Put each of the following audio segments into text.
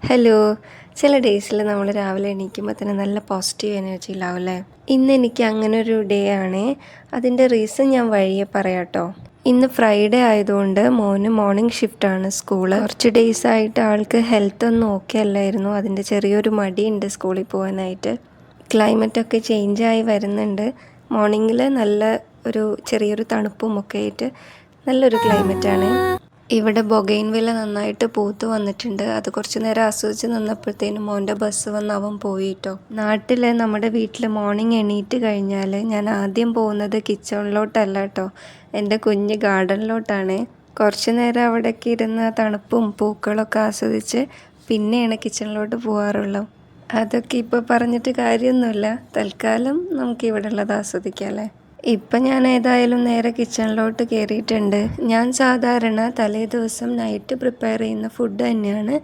Hello. ചില ഡേയ്സിൽ നമ്മൾ രാവിലെ എണീക്കുമ്പോൾ തന്നെ നല്ല പോസിറ്റീവ് എനർജി ഉണ്ടാവും അല്ലേ? ഇന്ന് എനിക്ക് അങ്ങനെ ഒരു ഡേ ആണ്. അതിൻ്റെ റീസൺ ഞാൻ വഴിയെ പറയാം കേട്ടോ. ഇന്ന് ഫ്രൈഡേ ആയതുകൊണ്ട് മോന് മോർണിംഗ് ഷിഫ്റ്റാണ് സ്കൂള്. കുറച്ച് ഡേയ്സ് ആയിട്ട് ആൾക്ക് ഹെൽത്ത് ഒന്നും ഓക്കെ അല്ലായിരുന്നു. അതിൻ്റെ ചെറിയൊരു മടിയുണ്ട് സ്കൂളിൽ പോകാനായിട്ട്. ക്ലൈമറ്റൊക്കെ ചേഞ്ചായി വരുന്നുണ്ട്. മോർണിംഗിൽ നല്ല ചെറിയൊരു തണുപ്പും ഒക്കെ ആയിട്ട് നല്ലൊരു ക്ലൈമറ്റാണ്. ഇവിടെ ബൊഗെയിൻവില്ല നന്നായിട്ട് പൂത്ത് വന്നിട്ടുണ്ട്. അത് കുറച്ച് നേരം ആസ്വദിച്ച് നിന്നപ്പോഴത്തേനും മോൻ്റെ ബസ് വന്ന് അവൻ പോയിട്ടോ. നാട്ടിൽ നമ്മുടെ വീട്ടിൽ മോർണിംഗ് എണീറ്റ് കഴിഞ്ഞാൽ ഞാൻ ആദ്യം പോകുന്നത് കിച്ചണിലോട്ടല്ല കേട്ടോ, എൻ്റെ കുഞ്ഞ് ഗാർഡനിലോട്ടാണ്. കുറച്ച് നേരം അവിടേക്ക് ഇരുന്ന് തണുപ്പും പൂക്കളൊക്കെ ആസ്വദിച്ച് പിന്നെയാണ് കിച്ചണിലോട്ട് പോകാറുള്ളത്. അതൊക്കെ ഇപ്പോൾ പറഞ്ഞിട്ട് കാര്യമൊന്നുമില്ല. തൽക്കാലം നമുക്ക് ഇവിടെ ഉള്ളത് ആസ്വദിക്കാം അല്ലേ? ഇപ്പം ഞാൻ ഏതായാലും നേരെ കിച്ചണിലോട്ട് കയറിയിട്ടുണ്ട്. ഞാൻ സാധാരണ തലേ ദിവസം നൈറ്റ് പ്രിപ്പയർ ചെയ്യുന്ന ഫുഡ് തന്നെയാണ്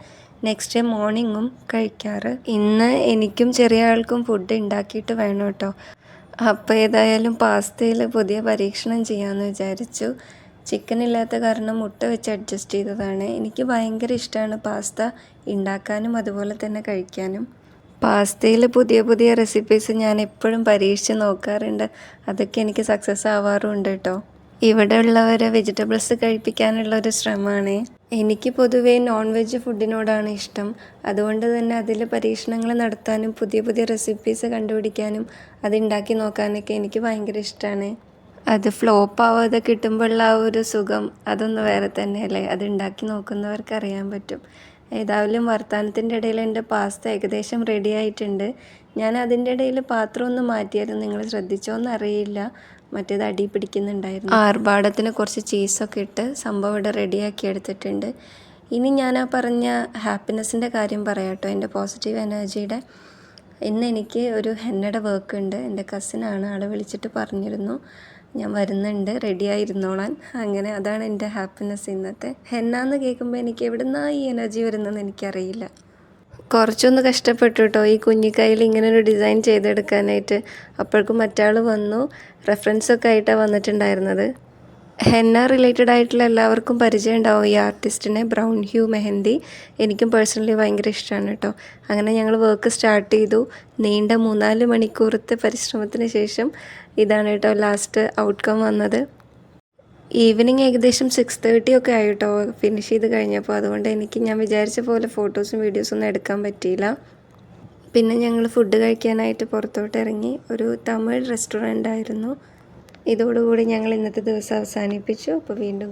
നെക്സ്റ്റ് ഡേ മോർണിംഗും കഴിക്കാറ്. ഇന്ന് എനിക്കും ചെറിയ ആൾക്കും ഫുഡ് ഉണ്ടാക്കിയിട്ട് വേണം കേട്ടോ. അപ്പോൾ ഏതായാലും പാസ്തയിൽ പുതിയ പരീക്ഷണം ചെയ്യാമെന്ന് വിചാരിച്ചു. ചിക്കൻ ഇല്ലാത്ത കാരണം മുട്ട വെച്ച് അഡ്ജസ്റ്റ് ചെയ്തതാണ്. എനിക്ക് ഭയങ്കര ഇഷ്ടമാണ് പാസ്ത ഉണ്ടാക്കാനും അതുപോലെ തന്നെ കഴിക്കാനും. പാസ്തയിൽ പുതിയ പുതിയ റെസിപ്പീസ് ഞാൻ എപ്പോഴും പരീക്ഷിച്ച് നോക്കാറുണ്ട്. അതൊക്കെ എനിക്ക് സക്സസ് ആവാറുണ്ട് കേട്ടോ. ഇവിടെ ഉള്ളവരെ വെജിറ്റബിൾസ് കഴിപ്പിക്കാനുള്ള ഒരു ശ്രമമാണ്. എനിക്ക് പൊതുവേ നോൺ വെജ് ഫുഡിനോടാണ് ഇഷ്ടം. അതുകൊണ്ട് തന്നെ അതിൽ പരീക്ഷണങ്ങൾ നടത്താനും പുതിയ പുതിയ റെസിപ്പീസ് കണ്ടുപിടിക്കാനും അത് ഉണ്ടാക്കി നോക്കാനൊക്കെ എനിക്ക് ഭയങ്കര ഇഷ്ടമാണ്. അത് ഫ്ലോപ്പ് ആവാതെ കിട്ടുമ്പോഴുള്ള ആ ഒരു സുഖം അതൊന്ന് വേറെ തന്നെയല്ലേ? അത് ഉണ്ടാക്കി നോക്കുന്നവർക്ക് അറിയാൻ പറ്റും. ഏതായാലും വർത്തമാനത്തിൻ്റെ ഇടയിൽ എൻ്റെ പാസ്ത ഏകദേശം റെഡി ആയിട്ടുണ്ട്. ഞാൻ അതിൻ്റെ ഇടയിൽ പാത്രം ഒന്ന് മാറ്റിയായിരുന്നു. നിങ്ങൾ ശ്രദ്ധിച്ചോന്ന് അറിയില്ല, മറ്റേത് അടി പിടിക്കുന്നുണ്ടായിരുന്നു. ആർഭാടത്തിന് കുറച്ച് ചീസൊക്കെ ഇട്ട് സംഭവം ഇവിടെ റെഡിയാക്കി എടുത്തിട്ടുണ്ട്. ഇനി ഞാൻ ആ പറഞ്ഞ ഹാപ്പിനെസ്സിൻ്റെ കാര്യം പറയാം കേട്ടോ, എൻ്റെ പോസിറ്റീവ് എനർജിയുടെ. ഇന്ന് എനിക്ക് ഒരു ഹെന്നയുടെ വർക്ക് ഉണ്ട്. എൻ്റെ കസിനാണ്, ആളെ വിളിച്ചിട്ട് പറഞ്ഞിരുന്നു ഞാൻ വരുന്നുണ്ട്, റെഡിയായിരുന്നോളാൻ. അങ്ങനെ അതാണ് എൻ്റെ ഹാപ്പിനെസ് ഇന്നത്തെ. ഹെന്നാന്ന് കേൾക്കുമ്പോൾ എനിക്ക് എവിടുന്നാണ് ഈ എനർജി വരുന്നതെന്ന് എനിക്കറിയില്ല. കുറച്ചൊന്ന് കഷ്ടപ്പെട്ടു കേട്ടോ ഈ കുഞ്ഞിക്കൈയിൽ ഇങ്ങനൊരു ഡിസൈൻ ചെയ്തെടുക്കാനായിട്ട്. അപ്പോഴേക്കും മറ്റാൾ വന്നു, റെഫറൻസൊക്കെ ആയിട്ടാണ് വന്നിട്ടുണ്ടായിരുന്നത്. ഹെന്ന റിലേറ്റഡ് ആയിട്ടുള്ള എല്ലാവർക്കും പരിചയം ഉണ്ടാവും ഈ ആർട്ടിസ്റ്റിനെ, ബ്രൗൺ ഹ്യൂ മെഹന്തി. എനിക്കും പേഴ്സണലി ഭയങ്കര ഇഷ്ടമാണ് കേട്ടോ. അങ്ങനെ ഞങ്ങൾ വർക്ക് സ്റ്റാർട്ട് ചെയ്തു. നീണ്ട 3-4 മണിക്കൂറത്തെ പരിശ്രമത്തിന് ശേഷം ഇതാണ് കേട്ടോ ലാസ്റ്റ് ഔട്ട്കം വന്നത്. ഈവനിങ് ഏകദേശം 6:30 ഒക്കെ ആയി കേട്ടോ ഫിനിഷ് ചെയ്ത് കഴിഞ്ഞപ്പോൾ. അതുകൊണ്ട് ഞാൻ വിചാരിച്ച പോലെ ഫോട്ടോസും വീഡിയോസൊന്നും എടുക്കാൻ പറ്റിയില്ല. പിന്നെ ഞങ്ങൾ ഫുഡ് കഴിക്കാനായിട്ട് പുറത്തോട്ട് ഇറങ്ങി. ഒരു തമിഴ് റെസ്റ്റോറൻ്റ് ആയിരുന്നു. ഇതോടുകൂടി ഞങ്ങൾ ഇന്നത്തെ ദിവസം അവസാനിപ്പിച്ചു. അപ്പോൾ വീണ്ടും